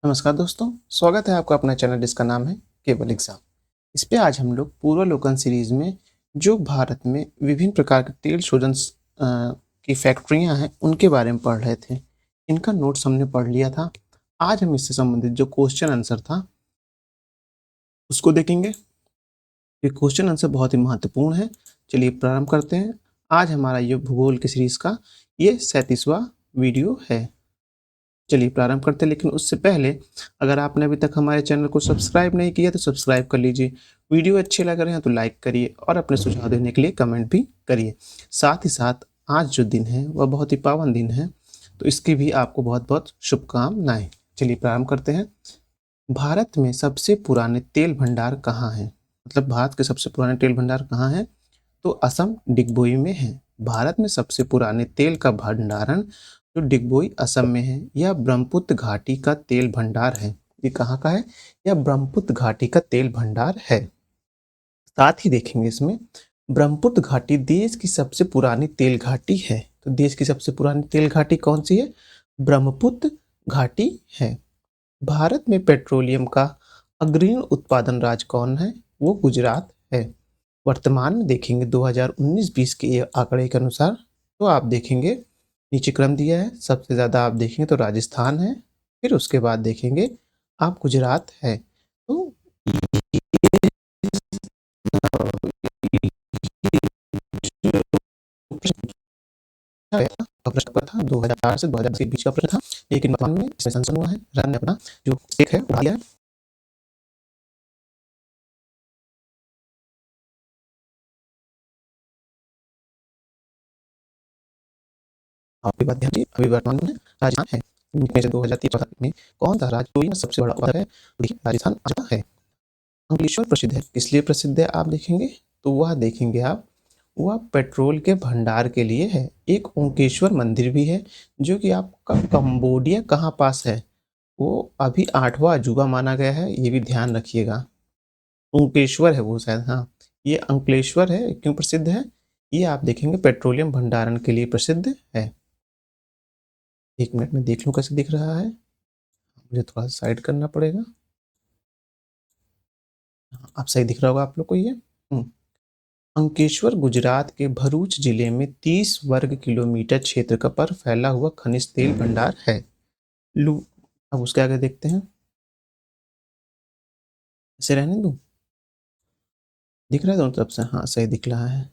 नमस्कार दोस्तों, स्वागत है आपका अपना चैनल जिसका नाम है केवल एग्जाम। इस पे आज हम लोग पूर्वालोकन सीरीज में जो भारत में विभिन्न प्रकार के तेल शोधन की फैक्ट्रियां हैं उनके बारे में पढ़ रहे थे। इनका नोट्स हमने पढ़ लिया था। आज हम इससे संबंधित जो क्वेश्चन आंसर था उसको देखेंगे। ये क्वेश्चन आंसर बहुत ही महत्वपूर्ण है। चलिए प्रारंभ करते हैं। आज हमारा ये भूगोल की सीरीज का ये 37वां वीडियो है। चलिए प्रारंभ करते हैं, लेकिन उससे पहले अगर आपने अभी तक हमारे चैनल को सब्सक्राइब नहीं किया तो सब्सक्राइब कर लीजिए। वीडियो अच्छे लग रहे हैं तो लाइक करिए और अपने सुझाव देने के लिए कमेंट भी करिए। साथ ही साथ आज जो दिन है वह बहुत ही पावन दिन है, तो इसकी भी आपको बहुत बहुत शुभकामनाएं। चलिए प्रारंभ करते हैं। भारत में सबसे पुराने तेल भंडार कहाँ हैं? मतलब भारत के सबसे पुराने तेल भंडार कहाँ हैं? तो असम डिगबोई में है। भारत में सबसे पुराने तेल का भंडारण जो डिगबोई असम में है, यह ब्रह्मपुत्र घाटी का तेल भंडार है। ये कहाँ का है? यह ब्रह्मपुत्र घाटी का तेल भंडार है। साथ ही देखेंगे इसमें ब्रह्मपुत्र घाटी देश की सबसे पुरानी तेल घाटी है। तो देश की सबसे पुरानी तेल घाटी कौन सी है? ब्रह्मपुत्र घाटी है। भारत में पेट्रोलियम का अग्रणी उत्पादन राज्य कौन है? वो गुजरात है। वर्तमान में देखेंगे 2019-20 के आंकड़े के अनुसार, तो आप देखेंगे नीचे क्रम दिया है। सबसे ज़्यादा आप देखेंगे तो राजस्थान है, फिर उसके बाद देखेंगे आप गुजरात है। तो प्रश्न पर था 2004 से 2010 के बीच का प्रश्न था, लेकिन वर्तमान में इसमें संशोधन हुआ है। रन ने अपना जो एक है उठा लिया है। आपकी बात ध्यान दीजिए, अभी वर्तमान में राजस्थान है। इनमें से 2023 में कौन सा राज्य कोई सबसे बड़ा उत्पादक है? देखिए राजस्थान आता है। अंकलेश्वर प्रसिद्ध है, किस लिए प्रसिद्ध है आप देखेंगे तो वह देखेंगे आप, वह पेट्रोल के भंडार के लिए है। एक ओंकेश्वर मंदिर भी है जो कि आपका कंबोडिया कहाँ पास है, वो अभी 8वां अजूबा माना गया है, ये भी ध्यान रखिएगा। ओंकेश्वर है वो शायद, हाँ ये अंकलेश्वर है। क्यों प्रसिद्ध है? ये आप देखेंगे पेट्रोलियम भंडारण के लिए प्रसिद्ध है। एक मिनट में देख लूँ कैसे दिख रहा है, मुझे थोड़ा सा साइड करना पड़ेगा। अब सही दिख रहा होगा आप लोग को ये। अंकेश्वर गुजरात के भरूच जिले में 30 वर्ग किलोमीटर क्षेत्र का पर फैला हुआ खनिज तेल भंडार है। लू अब उसके आगे देखते हैं। इसे रहने दूं, दिख रहा है दोनों तरफ से? हाँ सही दिख रहा है।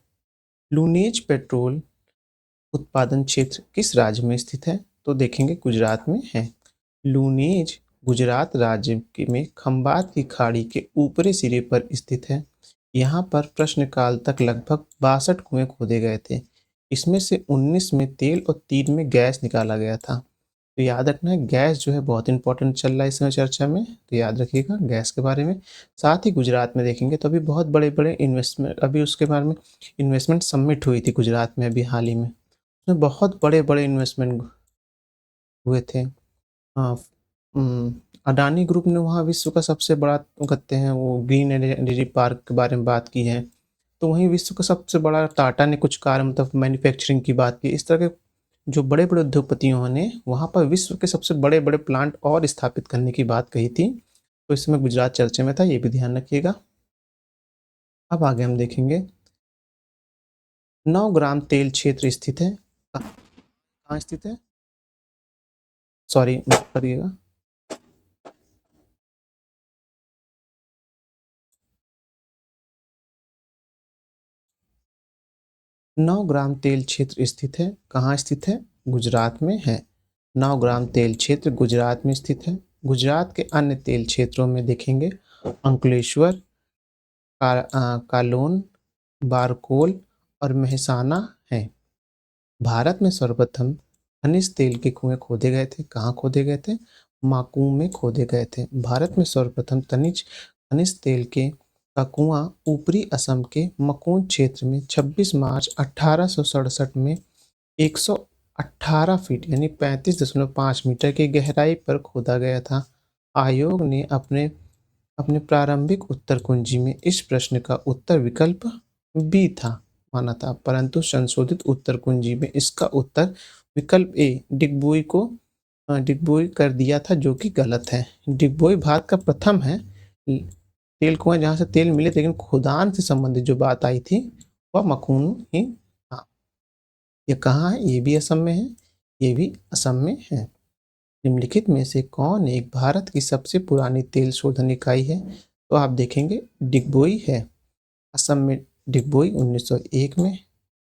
लूनेज पेट्रोल उत्पादन क्षेत्र किस राज्य में स्थित है? तो देखेंगे गुजरात में है। लूनेज गुजरात राज्य में खंबात की खाड़ी के ऊपरी सिरे पर स्थित है। यहाँ पर प्रश्नकाल तक लगभग 62 कुएं खोदे गए थे। इसमें से 19 में तेल और 3 में गैस निकाला गया था। तो याद रखना है, गैस जो है बहुत इंपॉर्टेंट चल रहा है इस समय चर्चा में, तो याद रखिएगा गैस के बारे में। साथ ही गुजरात में देखेंगे तो अभी बहुत बड़े बड़े इन्वेस्टमेंट, अभी उसके बारे में इन्वेस्टमेंट समिट हुई थी गुजरात में अभी हाल ही में, उसमें बहुत बड़े बड़े इन्वेस्टमेंट हुए थे। हाँ, अडानी ग्रुप ने वहाँ विश्व का सबसे बड़ा कहते हैं वो ग्रीन एनर्जी पार्क के बारे में बात की है। तो वहीं विश्व का सबसे बड़ा टाटा ने कुछ कार्य मतलब मैन्युफैक्चरिंग की बात की। इस तरह के जो बड़े बड़े उद्योगपतियों ने वहाँ पर विश्व के सबसे बड़े बड़े प्लांट और स्थापित करने की बात कही थी। तो इस समय गुजरात चर्चे में था, ये भी ध्यान रखिएगा। अब आगे हम देखेंगे 9 ग्राम तेल क्षेत्र स्थित है। कहाँ स्थित है? सॉरी माफ करिएगा। 9 ग्राम तेल क्षेत्र स्थित है, कहाँ स्थित है? गुजरात में है। 9 ग्राम तेल क्षेत्र गुजरात में स्थित है। गुजरात के अन्य तेल क्षेत्रों में देखेंगे अंकलेश्वर, कालोन, बारकोल और मेहसाना है। भारत में सर्वप्रथम खनिज तेल के कुएं खोदे गए थे। कहाँ खोदे गए थे? माकू में खोदे गए थे। भारत में सर्वप्रथम खनिज खनिज तेल के का कुआं ऊपरी असम के मकून क्षेत्र में 26 मार्च 1867 में 118 फीट यानी 35.5 मीटर की गहराई पर खोदा गया था। आयोग ने अपने अपने प्रारंभिक उत्तर कुंजी में इस प्रश्न का उत्तर विकल्प बी था माना था, परंतु संशोधित उत्तर कुंजी में इसका उत्तर विकल्प ए डिगबोई को डिगबोई कर दिया था, जो कि गलत है। डिगबोई भारत का प्रथम है तेल कुआं जहाँ से तेल मिले, लेकिन खुदान से संबंधित जो बात आई थी वह मखून ही था। ये कहाँ है? ये भी असम में है, ये भी असम में है। निम्नलिखित में से कौन एक भारत की सबसे पुरानी तेल शोधन इकाई है? तो आप देखेंगे डिगबोई है। असम में डिगबोई 1901 में,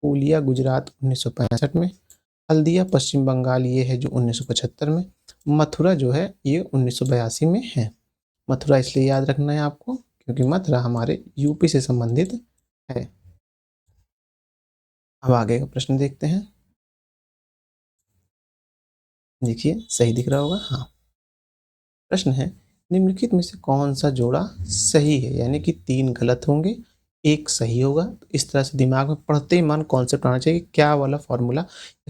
पुलिया गुजरात 1965 में, हल्दिया पश्चिम बंगाल ये है जो 1975 में, मथुरा जो है ये 1982 में है। मथुरा इसलिए याद रखना है आपको क्योंकि मथुरा हमारे यूपी से संबंधित है। अब आगे का प्रश्न देखते हैं। देखिए सही दिख रहा होगा, हाँ। प्रश्न है, निम्नलिखित में से कौन सा जोड़ा सही है? यानी कि 3 गलत होंगे, 1 सही होगा। तो इस तरह से दिमाग में पढ़ते ही मन कॉन्सेप्ट आना चाहिए, क्या वाला फॉर्मूला,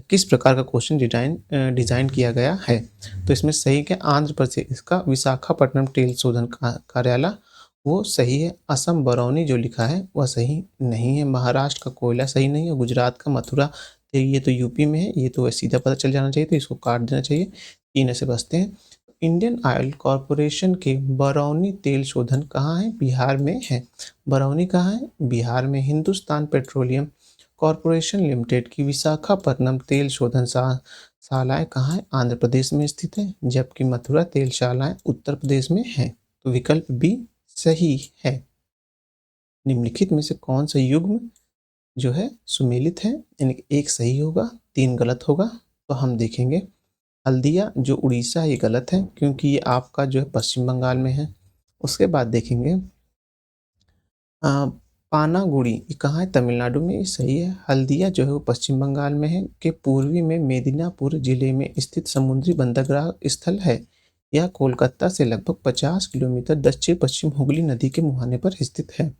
किस प्रकार का क्वेश्चन डिजाइन किया गया है। तो इसमें सही क्या? आंध्र प्रदेश का विशाखापट्टनम तेल शोधन कार्यालय वो सही है। असम बरौनी जो लिखा है वह सही नहीं है। महाराष्ट्र का कोयला सही नहीं है। गुजरात का मथुरा, तो ये तो यूपी में है, ये तो सीधा पता चल जाना चाहिए, तो इसको काट देना चाहिए। 3 ऐसे बचते हैं। इंडियन ऑयल कॉरपोरेशन के बरौनी तेल शोधन कहाँ है? बिहार में है। बरौनी कहाँ है? बिहार में। हिंदुस्तान पेट्रोलियम कॉरपोरेशन लिमिटेड की विशाखापट्टनम तेल शोधन शालाएँ कहाँ है? आंध्र प्रदेश में स्थित है, जबकि मथुरा तेल शालाएँ उत्तर प्रदेश में है। तो विकल्प बी सही है। निम्नलिखित में से कौन सा युग्म जो है सुमेलित है? यानी कि 1 सही होगा, 3 गलत होगा। तो हम देखेंगे हल्दिया जो उड़ीसा है ये गलत है क्योंकि ये आपका जो है पश्चिम बंगाल में है। उसके बाद देखेंगे पानागुड़ी ये कहाँ है? तमिलनाडु में, ये सही है। हल्दिया जो है वो पश्चिम बंगाल में है कि पूर्वी में मेदिनीपुर जिले में स्थित समुद्री बंदरगाह स्थल है। यह कोलकाता से लगभग 50 किलोमीटर दक्षिण पश्चिम हुगली नदी के मुहाने पर स्थित है।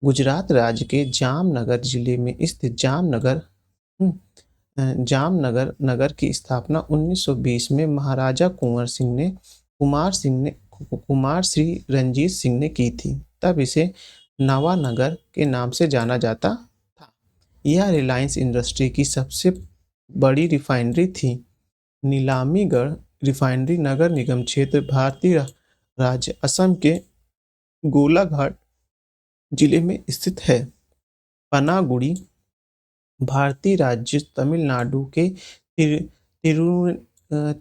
गुजरात राज्य के जामनगर जिले में स्थित जामनगर नगर की स्थापना 1920 में महाराजा कुमार श्री रंजीत सिंह ने की थी। तब इसे नवानगर के नाम से जाना जाता था। यह रिलायंस इंडस्ट्री की सबसे बड़ी रिफाइनरी थी। नीलामीगढ़ रिफाइनरी नगर निगम क्षेत्र भारतीय राज्य असम के गोलाघाट जिले में स्थित है। पनागुड़ी भारतीय राज्य तमिलनाडु के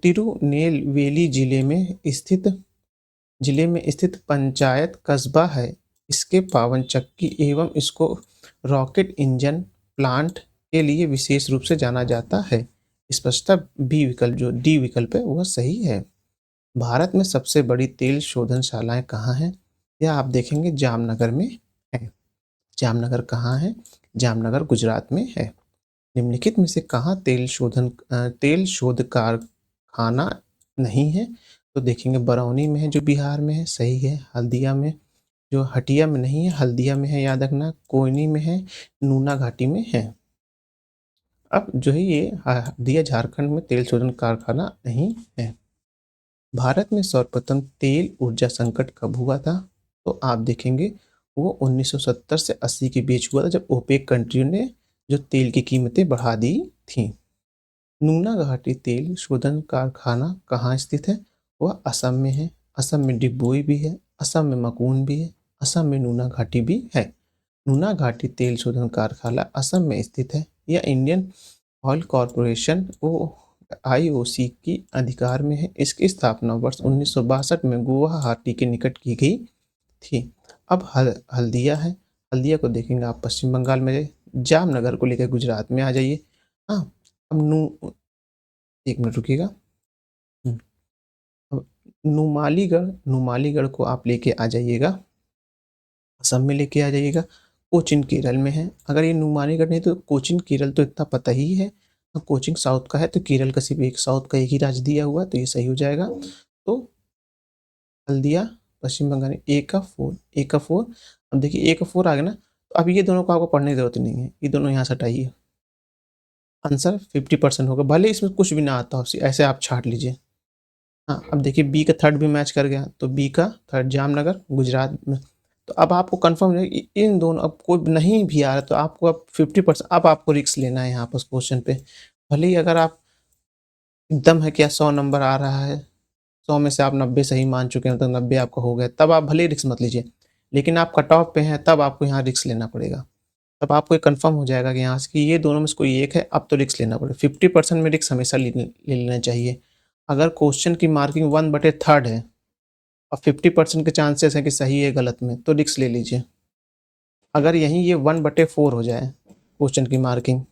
तिरुनेलवेली जिले में स्थित पंचायत कस्बा है। इसके पावन चक्की एवं इसको रॉकेट इंजन प्लांट के लिए विशेष रूप से जाना जाता है। स्पष्टतः बी विकल्प जो डी विकल्प है वह सही है। भारत में सबसे बड़ी तेल शोधनशालाएं कहाँ हैं? यह आप देखेंगे जामनगर में है। जामनगर कहाँ है? जामनगर गुजरात में है। निम्नलिखित में से कहाँ तेल शोध कारखाना नहीं है? तो देखेंगे बरौनी में है जो बिहार में है, सही है। हल्दिया में जो हटिया में नहीं है, हल्दिया में है, याद रखना। कोयनी में है, नूना घाटी में है। अब जो है ये हल्दिया झारखंड में तेल शोधन कारखाना नहीं है। भारत में सर्वप्रथम तेल ऊर्जा संकट कब हुआ था? तो आप देखेंगे वो 1970 से 80 के बीच हुआ था, जब ओपेक कंट्री ने जो तेल की कीमतें बढ़ा दी थी। नूना घाटी तेल शोधन कारखाना कहाँ स्थित है? वह असम में है। असम में डिगबोई भी है, असम में मकून भी है, असम में नूना घाटी भी है। नूना घाटी तेल शोधन कारखाना असम में स्थित है। यह इंडियन ऑयल कॉरपोरेशन आईओसी की अधिकार में है। इसकी स्थापना वर्ष 1962 में गुवाहाटी के निकट की गई थी। अब हल्दिया है। हल्दिया को देखेंगे आप पश्चिम बंगाल में। जामनगर को लेकर गुजरात में आ जाइए। हाँ, अब एक मिनट रुकिएगा। अब नुमालीगढ़ को आप लेके आ जाइएगा, असम में लेके आ जाइएगा। कोचीन केरल में है। अगर ये नुमालीगढ़ नहीं तो कोचीन केरल तो इतना पता ही है। कोचीन साउथ का है तो केरल का सिर्फ एक साउथ का एक ही राज्य दिया हुआ है, तो ये सही हो जाएगा। तो हल्दिया पश्चिम बंगाल में ए का 4। अब देखिए ए का 4 आ गया ना, तो अब ये दोनों को आपको पढ़ने की जरूरत नहीं है, ये दोनों यहाँ से हटाइए। आंसर 50% होगा, भले इसमें कुछ भी ना आता हो, ऐसे आप छाट लीजिए। हाँ, अब देखिए बी का थर्ड भी मैच कर गया, तो बी का थर्ड जामनगर गुजरात में। तो अब आपको कंफर्म है कि इन दोनों, अब कोई नहीं भी आ रहा तो आपको अब 50%, अब आपको रिस्क लेना है यहाँ पर क्वेश्चन पे। भले ही अगर आप एकदम है कि 100 नंबर आ रहा है, 100 में से आप 90 सही मान चुके हैं, तो 90 आपका हो गया, तब आप भले ही रिस्क मत लीजिए। लेकिन आप कट ऑफ पे हैं, तब आपको यहाँ रिस्क लेना पड़ेगा। तब आपको ये कन्फर्म हो जाएगा कि यहाँ से कि ये दोनों में से कोई एक है, अब तो रिस्क लेना पड़ेगा। 50% में रिस्क हमेशा ले लेना चाहिए। अगर क्वेश्चन की मार्किंग 1/3 है और 50% के चांसेस हैं कि सही है गलत में, तो रिस्क ले लीजिए। अगर यहीं ये 1/4 हो जाए क्वेश्चन की मार्किंग,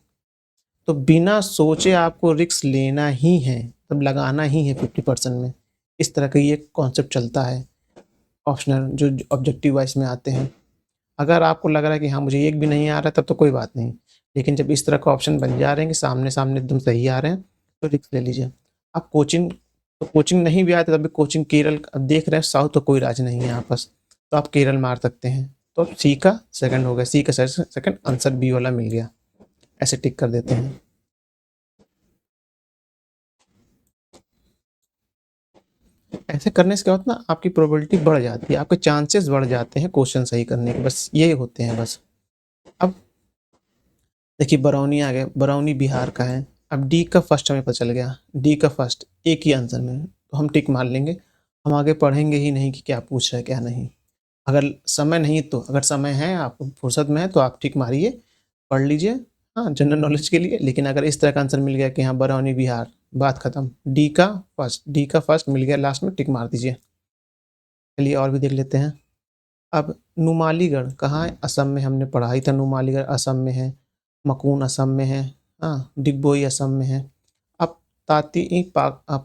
तो बिना सोचे आपको रिस्क लेना ही है, तब लगाना ही है 50% में। इस तरह का ये कॉन्सेप्ट चलता है ऑप्शनल जो ऑब्जेक्टिव वाइज में आते हैं। अगर आपको लग रहा है कि हाँ मुझे एक भी नहीं आ रहा है, तब तो कोई बात नहीं। लेकिन जब इस तरह का ऑप्शन बन जा रहे हैं कि सामने सामने एकदम सही आ रहे हैं, तो रिस्क ले लीजिए। आप कोचिंग नहीं भी आते, तभी कोचिंग केरल अब देख रहे हैं, साउथ तो कोई राज नहीं है यहाँ पास, तो आप केरल मार सकते हैं। तो सी का सेकंड हो गया, सी का सेकंड आंसर बी वाला मिल गया। ऐसे टिक कर देते हैं। ऐसे करने से क्या होता है ना, आपकी प्रोबेबिलिटी बढ़ जाती है, आपके चांसेस बढ़ जाते हैं क्वेश्चन सही करने के, बस ये होते हैं बस। अब देखिए बरौनी आ गया, बरौनी बिहार का है। अब डी का फर्स्ट हमें पता चल गया, डी का फर्स्ट एक ही आंसर में है, तो हम टिक मार लेंगे। हम आगे पढ़ेंगे ही नहीं कि क्या पूछ रहा है क्या नहीं। अगर समय नहीं तो, अगर समय है आपको फुर्सत में है तो आप टिक मारिए, पढ़ लीजिए, हाँ जनरल नॉलेज के लिए। लेकिन अगर इस तरह का आंसर मिल गया कि हाँ बरौनी बिहार, बात खत्म। डी का फर्स्ट मिल गया, लास्ट में टिक मार दीजिए। चलिए और भी देख लेते हैं। अब नुमालीगढ़ कहाँ है, असम में, हमने पढ़ा ही था नुमालीगढ़ असम में है। मकून असम में है, हाँ डिगबोई असम में है। अब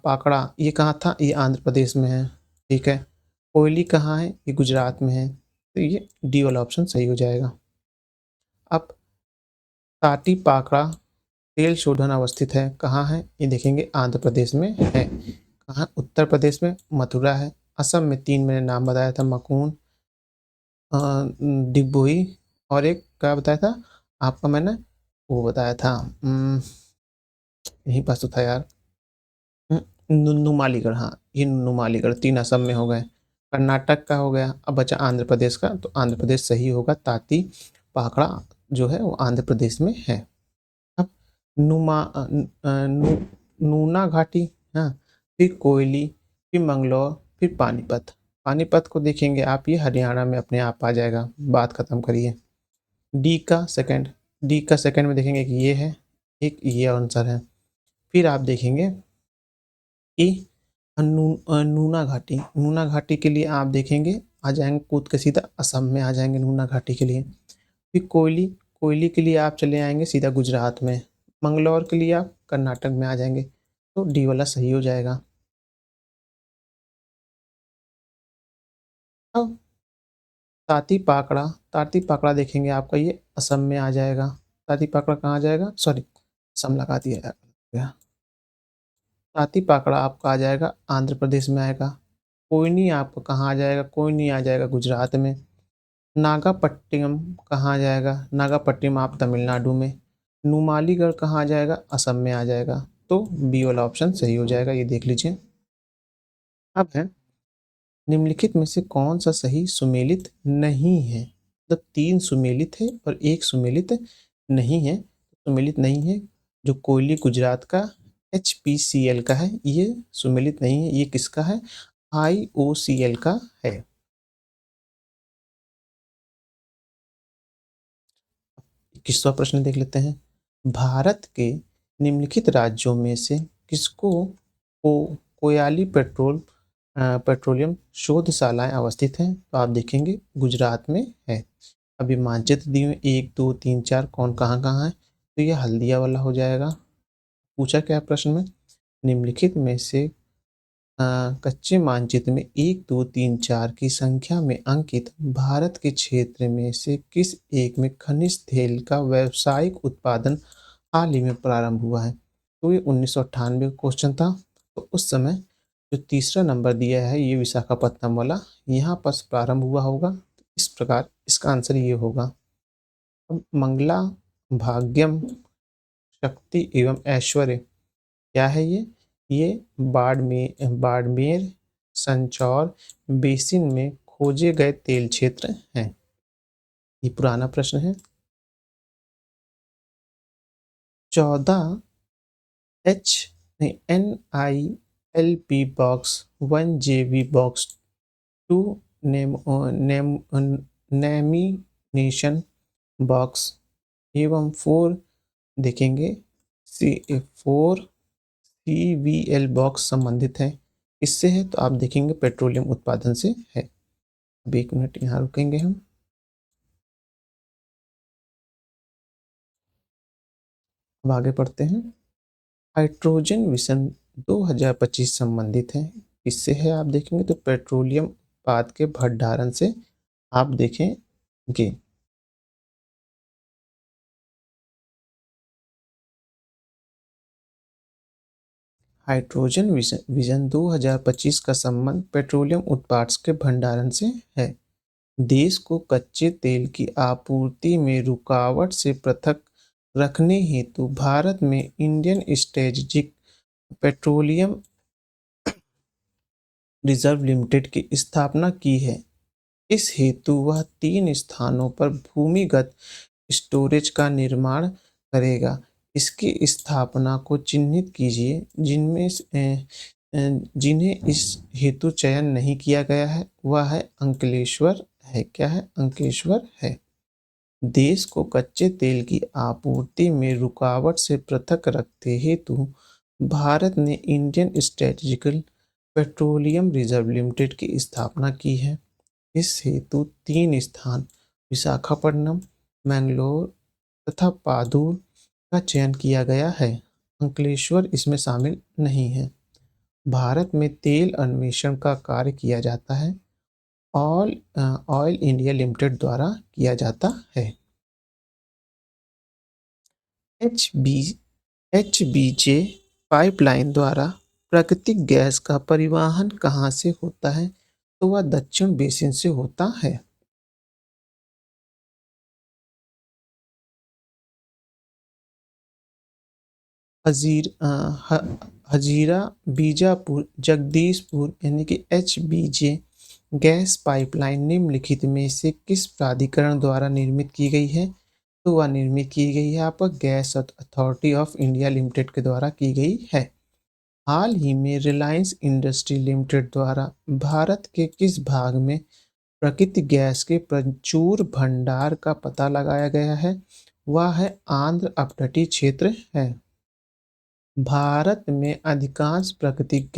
पाकड़ा ये कहाँ था, ये आंध्र प्रदेश में है, ठीक है। कोयली कहाँ है, ये गुजरात में है, तो ये डी वाला ऑप्शन सही हो जाएगा। अब ताटी पाकड़ा तेल शोधन अवस्थित है, कहाँ है, ये देखेंगे आंध्र प्रदेश में है। कहाँ, उत्तर प्रदेश में मथुरा है। असम में 3 मैंने नाम बताया था, मकून, डिगबोई, और एक क्या बताया था आपका मैंने, वो बताया था यहीं पास तो था यार, नुमालीगढ़, हाँ ये नुमालीगढ़। 3 असम में हो गए। कर्नाटक का हो गया, अब बचा आंध्र प्रदेश का, तो आंध्र प्रदेश सही होगा। ताती पाकड़ा जो है वो आंध्र प्रदेश में है। अब नूना घाटी, हाँ, फिर कोयली, फिर मंगलौर, फिर पानीपत। पानीपत को देखेंगे आप, ये हरियाणा में अपने आप आ जाएगा, बात खत्म करिए। डी का सेकंड, डी का सेकंड में देखेंगे कि ये है, एक ये आंसर है। फिर आप देखेंगे कि नूना घाटी, नूना घाटी के लिए आप देखेंगे आ जाएंगे कूद के सीधा असम में आ जाएंगे नूना घाटी के लिए। फिर कोयली, कोयली के लिए आप चले आएंगे सीधा गुजरात में। मंगलौर के लिए आप कर्नाटक में आ जाएंगे, तो डी वाला सही हो जाएगा। अब ताती पाकड़ा देखेंगे आपका, ये असम में आ जाएगा। ताती पाकड़ा कहाँ आ जाएगा, सॉरी असम लगा दिया यार। ताती पाकड़ा आपका आ जाएगा आंध्र प्रदेश में आएगा। कोयनी आपका कहाँ आ जाएगा, कोयनी आ जाएगा गुजरात में। नागापट्टिनम कहाँ आ जाएगा, नागापट्टिनम आप तमिलनाडु में। नुमालीगढ़ कहाँ आ जाएगा, असम में आ जाएगा। तो बी वाला ऑप्शन सही हो जाएगा, ये देख लीजिए। अब है निम्नलिखित में से कौन सा सही सुमेलित नहीं है, मतलब 3 सुमेलित है और 1 सुमेलित नहीं है। सुमेलित नहीं है जो कोयली गुजरात का HPCL का है, ये सुमेलित नहीं है। ये किसका है, IOCL का है। 21वां प्रश्न देख लेते हैं। भारत के निम्नलिखित राज्यों में से किसको कोयली पेट्रोलियम शोधशालाएं अवस्थित हैं, तो आप देखेंगे गुजरात में है। अभी मानचित्र दिए हुए 1 2 3 4 कौन कहाँ कहाँ है, तो ये हल्दिया वाला हो जाएगा। पूछा क्या प्रश्न में, निम्नलिखित में से कच्चे मानचित्र में 1 2 3 4 की संख्या में अंकित भारत के क्षेत्र में से किस एक में खनिज तेल का व्यावसायिक उत्पादन हाल ही में प्रारंभ हुआ है। तो ये 1998 का क्वेश्चन था। तो उस समय जो तीसरा नंबर दिया है ये विशाखापत्तनम वाला, यहाँ पर प्रारंभ हुआ होगा। इस प्रकार इसका आंसर ये होगा। अब मंगला, भाग्यम, शक्ति एवं ऐश्वर्य क्या है ये बाड़मेर संचौर बेसिन में खोजे गए तेल क्षेत्र हैं। ये पुराना प्रश्न है। 14 H NILP box 1JV box 2 nomination box एवं 4 देखेंगे C4 CVL बॉक्स संबंधित है। इससे है तो आप देखेंगे पेट्रोलियम उत्पादन से है। अब 1 मिनट यहाँ रुकेंगे हम। अब आगे पढ़ते हैं। हाइड्रोजन मिशन 2025 संबंधित है। इससे है आप देखेंगे तो पेट्रोलियम उत्पाद के भंडारण से आप देखेंगे। हाइड्रोजन विजन 2025 का संबंध पेट्रोलियम उत्पाद के भंडारण से है। देश को कच्चे तेल की आपूर्ति में रुकावट से पृथक रखने हेतु भारत में Indian strategic petroleum reserve limited की स्थापना की है। इस हेतु वह 3 स्थानों पर भूमिगत स्टोरेज का निर्माण करेगा। इसकी स्थापना को चिन्हित कीजिए जिन्हें इस हेतु चयन नहीं किया गया है। वह है अंकलेश्वर है। क्या है? अंकलेश्वर है। देश को कच्चे तेल की आपूर्ति में रुकावट से पृथक रखते हेतु भारत ने Indian strategical petroleum reserve limited की स्थापना की है। इस हेतु 3 स्थान विशाखापट्टनम, मैंगलोर तथा पादुर का चयन किया गया है। अंकलेश्वर इसमें शामिल नहीं है। भारत में तेल अन्वेषण का कार्य किया जाता है ऑयल इंडिया लिमिटेड द्वारा किया जाता है। एचबीजे पाइपलाइन द्वारा प्राकृतिक गैस का परिवहन कहाँ से होता है? तो वह दक्षिण बेसिन से होता है। हजीरा बीजापुर जगदीशपुर यानी कि HBJ गैस पाइपलाइन निम्नलिखित में से किस प्राधिकरण द्वारा निर्मित की गई है? तो वह निर्मित की गई है आपका gas authority of India limited के द्वारा की गई है। हाल ही में रिलायंस इंडस्ट्री लिमिटेड द्वारा भारत के किस भाग में प्राकृतिक गैस के प्रचुर भंडार का पता लगाया गया है? वह है आंध्र अपतटीय क्षेत्र है। भारत में अधिकांश प्राकृतिक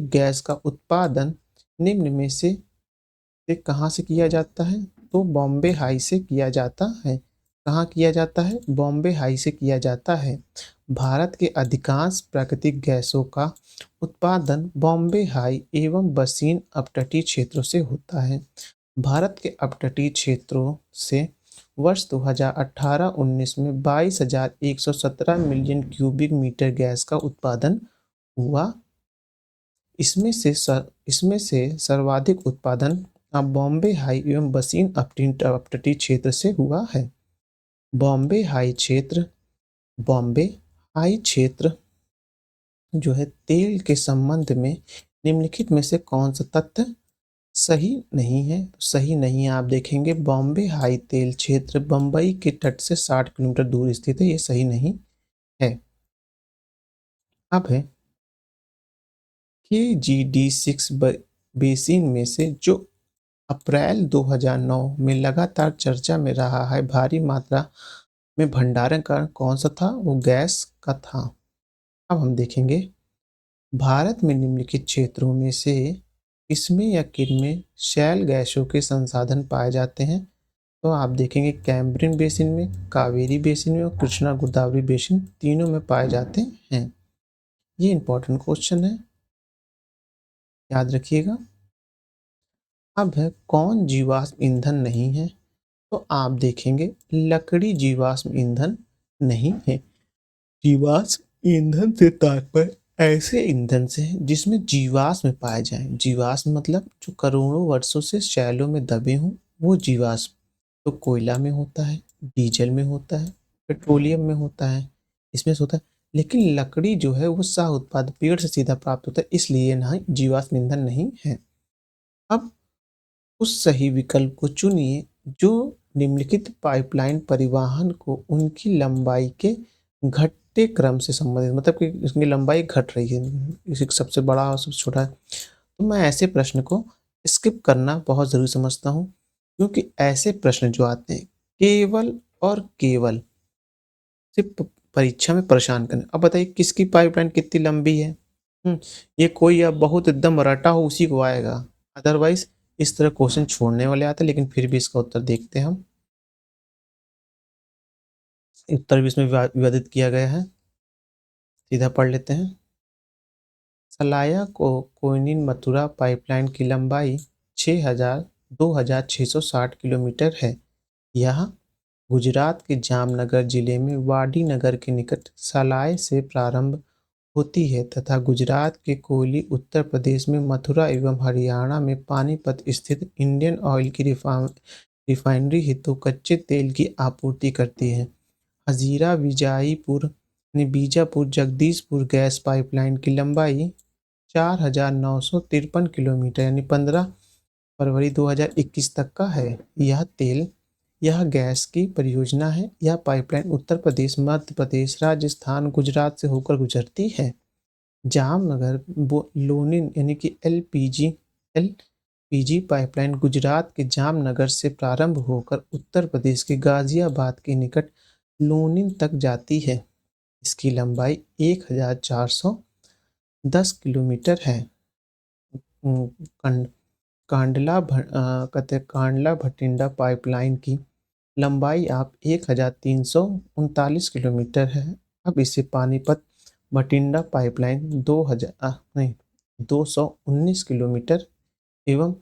गैस का उत्पादन निम्न में से कहाँ से किया जाता है? तो बॉम्बे हाई से किया जाता है। कहाँ किया जाता है? बॉम्बे हाई से किया जाता है। भारत के अधिकांश प्राकृतिक गैसों का उत्पादन बॉम्बे हाई एवं बसीन अपतटीय क्षेत्रों से होता है। भारत के अपतटीय क्षेत्रों से वर्ष 2018-19 में 22,117 मिलियन क्यूबिक मीटर गैस का उत्पादन हुआ। इसमें से सर्वाधिक उत्पादन अब बॉम्बे हाई एवं बसीन अपतटीय क्षेत्र से हुआ है। बॉम्बे हाई क्षेत्र जो है तेल के संबंध में निम्नलिखित में से कौन सा तथ्य सही नहीं है? तो सही नहीं है। आप देखेंगे बॉम्बे हाई तेल क्षेत्र बंबई के तट से 60 किलोमीटर दूर स्थित है। ये सही नहीं है। अब है KGD6 बेसिन में से जो अप्रैल 2009 में लगातार चर्चा में रहा है भारी मात्रा में भंडारण का कौन सा था? वो गैस का था। अब हम देखेंगे भारत में निम्नलिखित क्षेत्रों में से किसमें या किनमें शैल गैसों के संसाधन पाए जाते हैं? तो आप देखेंगे कैम्ब्रियन बेसिन में, कावेरी बेसिन में और कृष्णा गोदावरी बेसिन तीनों में पाए जाते हैं। ये इंपॉर्टेंट क्वेश्चन है, याद रखिएगा। अब है कौन जीवाश्म ईंधन नहीं है? तो आप देखेंगे लकड़ी जीवाश्म ईंधन नहीं है। जीवाश्म ईंधन से तात्पर्य ऐसे ईंधन से है जिसमें जीवाश्म पाए जाएं। जीवाश्म मतलब जो करोड़ों वर्षों से शैलों में दबे हों, वो जीवाश्म। तो कोयला में होता है, डीजल में होता है, पेट्रोलियम में होता है, इसमें से होता है। लेकिन लकड़ी जो है वो सह उत्पाद पेड़ से सीधा प्राप्त होता है, इसलिए ना जीवाश्म ईंधन नहीं है। अब उस सही विकल्प को चुनिए जो निम्नलिखित पाइपलाइन परिवहन को उनकी लंबाई के घटते घटते क्रम से संबंधित, मतलब कि इसकी लंबाई घट रही है, इसी सबसे बड़ा और सबसे छोटा है। तो मैं ऐसे प्रश्न को स्किप करना बहुत ज़रूरी समझता हूँ, क्योंकि ऐसे प्रश्न जो आते हैं केवल और केवल सिर्फ परीक्षा में परेशान करने। अब बताइए किसकी पाइपलाइन कितनी लंबी है? हुँ, ये कोई अब बहुत एकदम रटा हो उसी को आएगा, अदरवाइज़ इस तरह क्वेश्चन छोड़ने वाले आते हैं, लेकिन फिर भी इसका उत्तर देखते हैं हम। उत्तर भी इसमें विवादित किया गया है, सीधा पढ़ लेते हैं। सलाया को कोयनिन मथुरा पाइपलाइन की लंबाई 2660 किलोमीटर है। यह गुजरात के जामनगर जिले में वाडी नगर के निकट सलाय से प्रारंभ होती है तथा गुजरात के कोयली, उत्तर प्रदेश में मथुरा एवं हरियाणा में पानीपत स्थित इंडियन ऑयल की रिफाइनरी हेतु कच्चे तेल की आपूर्ति करती है। हजीरा बीजापुर बीजापुर जगदीशपुर गैस पाइपलाइन की लंबाई 4,953 किलोमीटर यानी 15 फरवरी 2021 तक का है। यह गैस की परियोजना है। यह पाइपलाइन उत्तर प्रदेश, मध्य प्रदेश, राजस्थान, गुजरात से होकर गुजरती है। जामनगर लोनिन यानी कि एलपीजी पाइपलाइन गुजरात के जामनगर से प्रारंभ होकर उत्तर प्रदेश के गाजियाबाद के निकट लोनिन तक जाती है। इसकी लंबाई 1410 किलोमीटर है। कांडला भटिंडा पाइपलाइन की लंबाई आप 1339 किलोमीटर है। अब इसे पानीपत भटिंडा पाइपलाइन 219 किलोमीटर एवं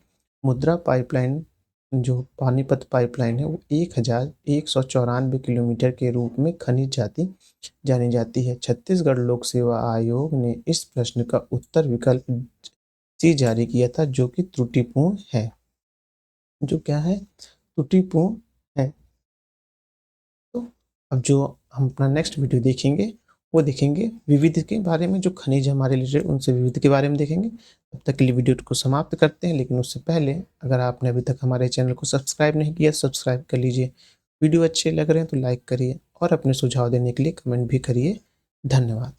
मुद्रा पाइपलाइन जो पानीपत पाइपलाइन है वो 1194 किलोमीटर के रूप में जानी जाती है। छत्तीसगढ़ लोक सेवा आयोग ने इस प्रश्न का उत्तर विकल्प सी जारी किया था, जो कि त्रुटिपूर्ण है। जो क्या है? त्रुटिपूर्ण है। तो अब जो हम अपना नेक्स्ट वीडियो देखेंगे वो देखेंगे विविध के बारे में, जो खनिज हमारे रिलेटेड उनसे विविध के बारे में देखेंगे। तब तक के लिए वीडियो को समाप्त करते हैं, लेकिन उससे पहले अगर आपने अभी तक हमारे चैनल को सब्सक्राइब नहीं किया, सब्सक्राइब कर लीजिए। वीडियो अच्छे लग रहे हैं तो लाइक करिए और अपने सुझाव देने के लिए कमेंट भी करिए। धन्यवाद।